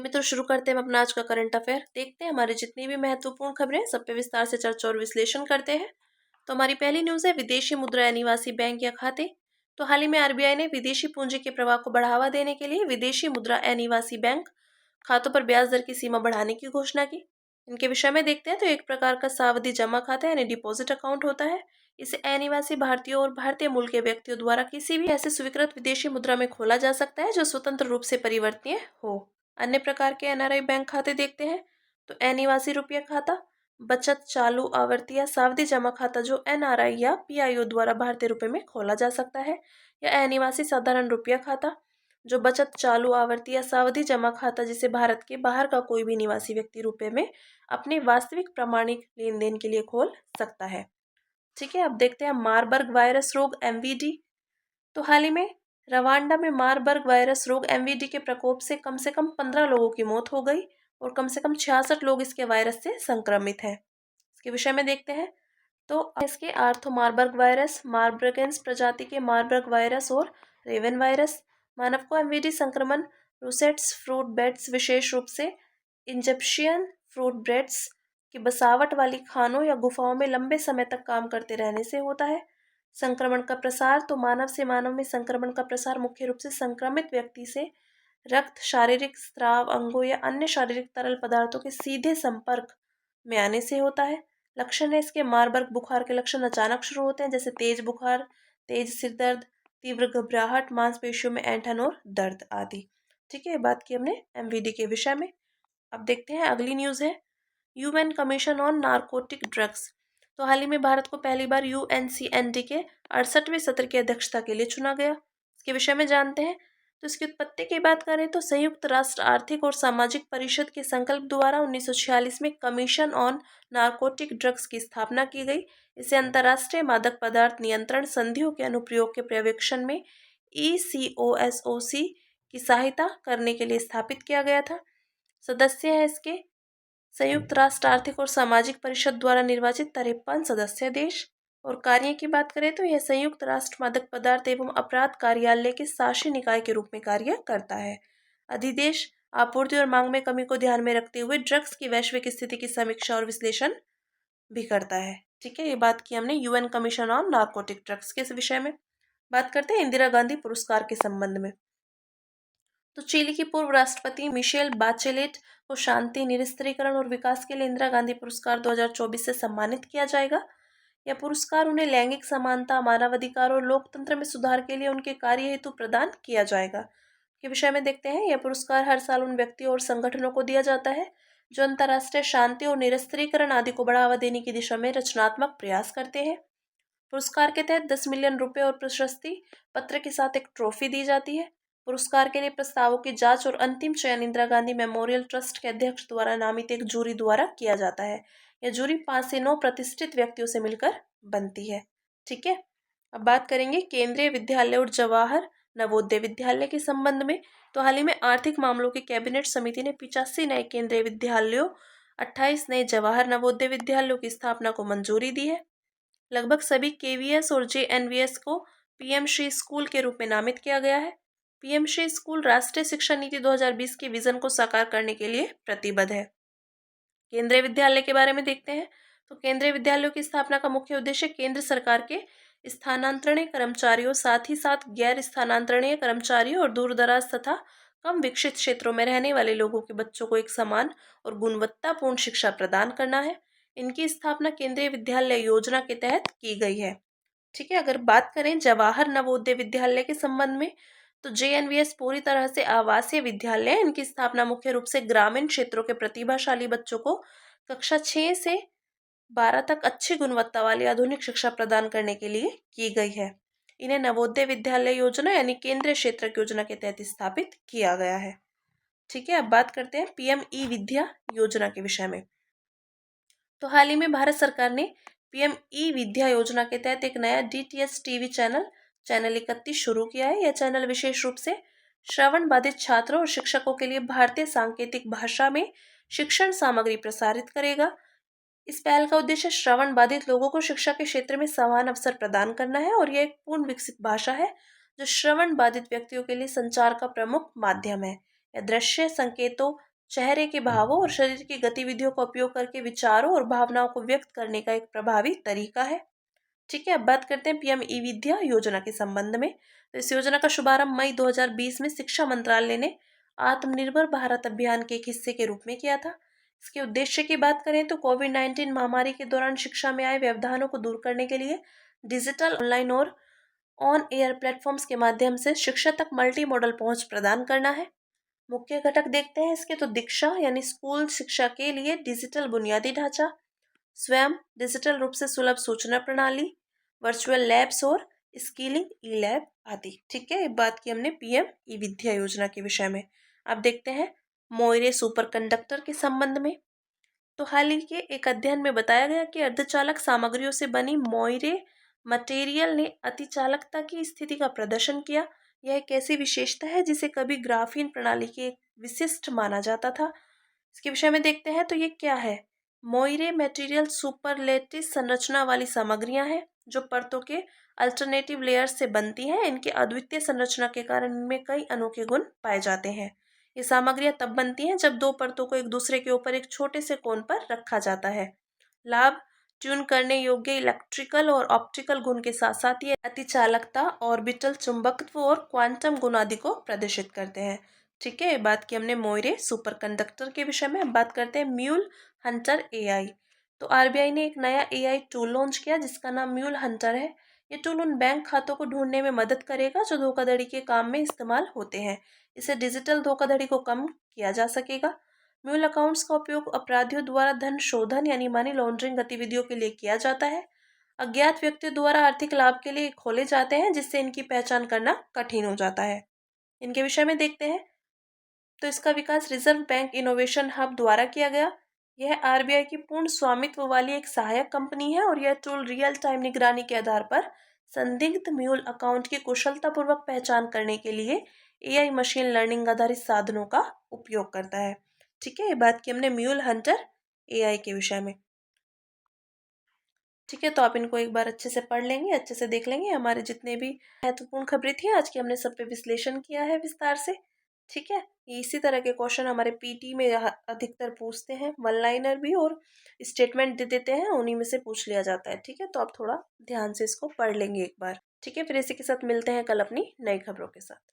मित्रों, शुरू करते हैं हम अपना आज का करंट अफेयर। देखते हैं हमारी जितनी भी महत्वपूर्ण खबरें सब पे विस्तार से चर्चा और विश्लेषण करते हैं। तो हमारी पहली न्यूज है विदेशी मुद्रा अनिवासी बैंक या खाते। तो हाल ही में आरबीआई ने विदेशी पूंजी के प्रवाह को बढ़ावा देने के लिए विदेशी मुद्रा अनिवासी बैंक खातों पर ब्याज दर की सीमा बढ़ाने की घोषणा की। इनके विषय में देखते हैं तो एक प्रकार का सावधि जमा खाता यानी डिपॉजिट अकाउंट होता है। इसे अनिवासी भारतीयों और भारतीय मूल के व्यक्तियों द्वारा किसी भी ऐसे स्वीकृत विदेशी मुद्रा में खोला जा सकता है जो स्वतंत्र रूप से परिवर्तनीय हो। अन्य प्रकार के एनआरआई बैंक खाते देखते हैं तो अनिवासी रुपया खाता, बचत चालू आवर्ती या सावधि जमा खाता जो एनआरआई या पीआईओ द्वारा भारतीय रुपए में खोला जा सकता है, या अनिवासी साधारण रुपया खाता जो बचत चालू आवर्ती या सावधि जमा खाता जिसे भारत के बाहर का कोई भी निवासी व्यक्ति रुपए में अपने वास्तविक प्रमाणिक लेन देन के लिए खोल सकता है। ठीक है, अब देखते हैं मारबर्ग वायरस रोग एमवीडी। तो हाल ही में रवांडा में मारबर्ग वायरस रोग एमवीडी के प्रकोप से कम 15 लोगों की मौत हो गई और कम से कम 66 लोग इसके वायरस से संक्रमित हैं। इसके विषय में देखते हैं तो इसके आर्थो मारबर्ग वायरस, मारबर्गेंस प्रजाति के मारबर्ग वायरस और रेवन वायरस। मानव को एमवीडी संक्रमण रूसेट्स फ्रूट बेट्स, विशेष रूप से इजिप्शियन फ्रूट बेट्स की बसावट वाली खानों या गुफाओं में लंबे समय तक काम करते रहने से होता है। संक्रमण का प्रसार तो मानव से मानव में संक्रमण का प्रसार मुख्य रूप से संक्रमित व्यक्ति से रक्त, शारीरिक स्राव, अंगों या अन्य शारीरिक तरल पदार्थों के सीधे संपर्क में आने से होता है। लक्षण है इसके मारबर्ग बुखार के लक्षण अचानक शुरू होते हैं, जैसे तेज बुखार, तेज सिर दर्द, तीव्र घबराहट, मांसपेशियों में ऐंठन और दर्द आदि। ठीक है, बात की हमने एमवीडी के विषय में। अब देखते हैं अगली न्यूज़ है UN commission on narcotic drugs. तो हाल ही में भारत को पहली बार यूएनसीएनडी के 68वें सत्र की अध्यक्षता के लिए चुना गया। इसके विषय में जानते हैं तो इसकी उत्पत्ति की बात करें तो संयुक्त राष्ट्र आर्थिक और सामाजिक परिषद के संकल्प द्वारा 1946 में कमीशन ऑन नारकोटिक ड्रग्स की स्थापना की गई। इसे अंतर्राष्ट्रीय मादक पदार्थ नियंत्रण संधियों के अनुप्रयोग के पर्यवेक्षण में ECOSOC की सहायता करने के लिए स्थापित किया गया था। सदस्य हैं इसके संयुक्त राष्ट्र आर्थिक और सामाजिक परिषद द्वारा निर्वाचित 53 सदस्य देश। और कार्य की बात करें तो यह संयुक्त राष्ट्र मादक पदार्थ एवं अपराध कार्यालय के शासी निकाय के रूप में कार्य करता है। अधिदेश आपूर्ति और मांग में कमी को ध्यान में रखते हुए ड्रग्स की वैश्विक स्थिति की समीक्षा और विश्लेषण भी करता है। ठीक है, ये बात की हमने UN commission on narcotic drugs के विषय में। बात करते हैं इंदिरा गांधी पुरस्कार के संबंध में। तो चिली की पूर्व राष्ट्रपति मिशेल बाचेलेट को शांति, निरस्त्रीकरण और विकास के लिए इंदिरा गांधी पुरस्कार 2024 से सम्मानित किया जाएगा। यह पुरस्कार उन्हें लैंगिक समानता, मानवाधिकार और लोकतंत्र में सुधार के लिए उनके कार्य हेतु प्रदान किया जाएगा। के विषय में देखते हैं यह पुरस्कार हर साल उन व्यक्तियों और संगठनों को दिया जाता है जो अंतर्राष्ट्रीय शांति और निरस्त्रीकरण आदि को बढ़ावा देने की दिशा में रचनात्मक प्रयास करते हैं। पुरस्कार के तहत 10 मिलियन रुपए और प्रशस्ति पत्र के साथ एक ट्रॉफी दी जाती है। पुरस्कार के लिए प्रस्तावों की जांच और अंतिम चयन इंदिरा गांधी मेमोरियल ट्रस्ट के अध्यक्ष द्वारा नामित एक जूरी द्वारा किया जाता है। यह जूरी 5 से 9 प्रतिष्ठित व्यक्तियों से मिलकर बनती है। ठीक है, अब बात करेंगे केंद्रीय विद्यालय और जवाहर नवोदय विद्यालय के संबंध में। तो हाल ही में आर्थिक मामलों की कैबिनेट समिति ने 85 नए केंद्रीय विद्यालयों, 28 नए जवाहर नवोदय विद्यालयों की स्थापना को मंजूरी दी है। लगभग सभी केवीएस और जेएनवीएस को पीएम श्री स्कूल के रूप में नामित किया गया है। पीएम श्री स्कूल राष्ट्रीय शिक्षा नीति 2020 के विजन को साकार करने के लिए प्रतिबद्ध है। केंद्रीय विद्यालय के बारे में देखते हैं तो केंद्रीय विद्यालयों की स्थापना का मुख्य उद्देश्य केंद्र सरकार के स्थानांतरणीय कर्मचारियों, साथ ही साथ गैर स्थानांतरणीय कर्मचारियों और दूर दराज तथा कम विकसित क्षेत्रों में रहने वाले लोगों के बच्चों को एक समान और गुणवत्तापूर्ण शिक्षा प्रदान करना है। इनकी स्थापना केंद्रीय विद्यालय योजना के तहत की गई है। ठीक है, अगर बात करें जवाहर नवोदय विद्यालय के संबंध में तो जेएनवीएस पूरी तरह से आवासीय विद्यालय है। इनकी स्थापना मुख्य रूप से ग्रामीण क्षेत्रों के प्रतिभाशाली बच्चों को कक्षा 6 से 12 तक अच्छी गुणवत्ता वाली आधुनिक शिक्षा प्रदान करने के लिए की गई है। इन्हें नवोदय विद्यालय योजना यानी केंद्रीय क्षेत्र योजना के तहत स्थापित किया गया है। ठीक है, अब बात करते हैं पीएम ई विद्या योजना के विषय में। तो हाल ही में भारत सरकार ने पीएम ई विद्या योजना के तहत एक नया डीटीएच टीवी चैनल 31 शुरू किया है। यह चैनल विशेष रूप से श्रवण बाधित छात्रों और शिक्षकों के लिए भारतीय सांकेतिक भाषा में शिक्षण सामग्री प्रसारित करेगा। इस पहल का उद्देश्य श्रवण बाधित लोगों को शिक्षा के क्षेत्र में समान अवसर प्रदान करना है और यह एक पूर्ण विकसित भाषा है जो श्रवण बाधित व्यक्तियों के लिए संचार का प्रमुख माध्यम है। यह दृश्य संकेतों, चेहरे के भावों और शरीर की गतिविधियों का उपयोग करके विचारों और भावनाओं को व्यक्त करने का एक प्रभावी तरीका है। ठीक है, अब बात करते हैं पीएम ई विद्या योजना के संबंध में। तो इस योजना का शुभारंभ मई 2020 में शिक्षा मंत्रालय ने आत्मनिर्भर भारत अभियान के एक हिस्से के रूप में किया था। इसके उद्देश्य की बात करें तो कोविड-19 महामारी के दौरान शिक्षा में आए व्यवधानों को दूर करने के लिए डिजिटल, ऑनलाइन और ऑन एयर प्लेटफॉर्म्स के माध्यम से शिक्षा तक मल्टी मॉडल पहुंच प्रदान करना है। मुख्य घटक देखते हैं इसके तो दीक्षा यानी स्कूल शिक्षा के लिए डिजिटल बुनियादी ढांचा, स्वयं डिजिटल रूप से सुलभ सूचना प्रणाली, वर्चुअल लैब्स और स्किलिंग ई लैब आदि। ठीक है, बात की हमने पीएम ई विद्या योजना के विषय में। अब देखते हैं मोइरे सुपर कंडक्टर के संबंध में। तो हाल ही के एक अध्ययन में बताया गया कि अर्धचालक सामग्रियों से बनी मोइरे मटेरियल ने अतिचालकता की स्थिति का प्रदर्शन किया। यह एक ऐसी विशेषता है जिसे कभी ग्राफीन प्रणाली के एक विशिष्ट माना जाता था। इसके विषय में देखते हैं तो ये क्या है। मोइरे मटेरियल सुपरलेटिस संरचना वाली सामग्रियां हैं जो परतों के अल्टरनेटिव लेयर्स से बनती हैं। इनके अद्वितीय संरचना के कारण इनमें कई अनोखे गुण पाए जाते हैं। ये सामग्रियां तब बनती हैं जब दो परतों को एक दूसरे के ऊपर एक छोटे से कोण पर रखा जाता है। लाभ, ट्यून करने योग्य इलेक्ट्रिकल और ऑप्टिकल गुण के साथ साथ ये अतिचालकता, ऑर्बिटल चुंबकत्व और क्वांटम गुण आदि को प्रदर्शित करते हैं। ठीक है, बात की हमने मोइरे सुपरकंडक्टर के विषय में। अब बात करते हैं म्यूल हंटर एआई। तो आरबीआई ने एक नया एआई टूल लॉन्च किया जिसका नाम म्यूल हंटर है। ये टूल उन बैंक खातों को ढूंढने में मदद करेगा जो धोखाधड़ी के काम में इस्तेमाल होते हैं। इसे डिजिटल धोखाधड़ी को कम किया जा सकेगा। म्यूल अकाउंट्स का उपयोग अपराधियों द्वारा धन शोधन यानी मनी लॉन्ड्रिंग गतिविधियों के लिए किया जाता है। अज्ञात व्यक्तियों द्वारा आर्थिक लाभ के लिए खोले जाते हैं जिससे इनकी पहचान करना कठिन हो जाता है। इनके विषय में देखते हैं तो इसका विकास रिजर्व बैंक इनोवेशन हब द्वारा किया गया। यह आरबीआई की पूर्ण स्वामित्व वाली एक सहायक कंपनी है और यह टूल रियल टाइम निगरानी के आधार पर संदिग्ध म्यूल अकाउंट की कुशलतापूर्वक पहचान करने के लिए एआई मशीन लर्निंग आधारित साधनों का उपयोग करता है। ठीक है, ये बात की हमने म्यूल हंटर एआई के विषय में। ठीक है, तो आप इनको एक बार अच्छे से पढ़ लेंगे, अच्छे से देख लेंगे। हमारे जितने भी महत्वपूर्ण खबरें थी आज की हमने सब पे विश्लेषण किया है विस्तार से। ठीक है, इसी तरह के क्वेश्चन हमारे पीटी में अधिकतर पूछते हैं, वन लाइनर भी और स्टेटमेंट दे देते हैं, उन्हीं में से पूछ लिया जाता है। ठीक है, तो आप थोड़ा ध्यान से इसको पढ़ लेंगे एक बार। ठीक है, फिर इसी के साथ मिलते हैं कल अपनी नई खबरों के साथ।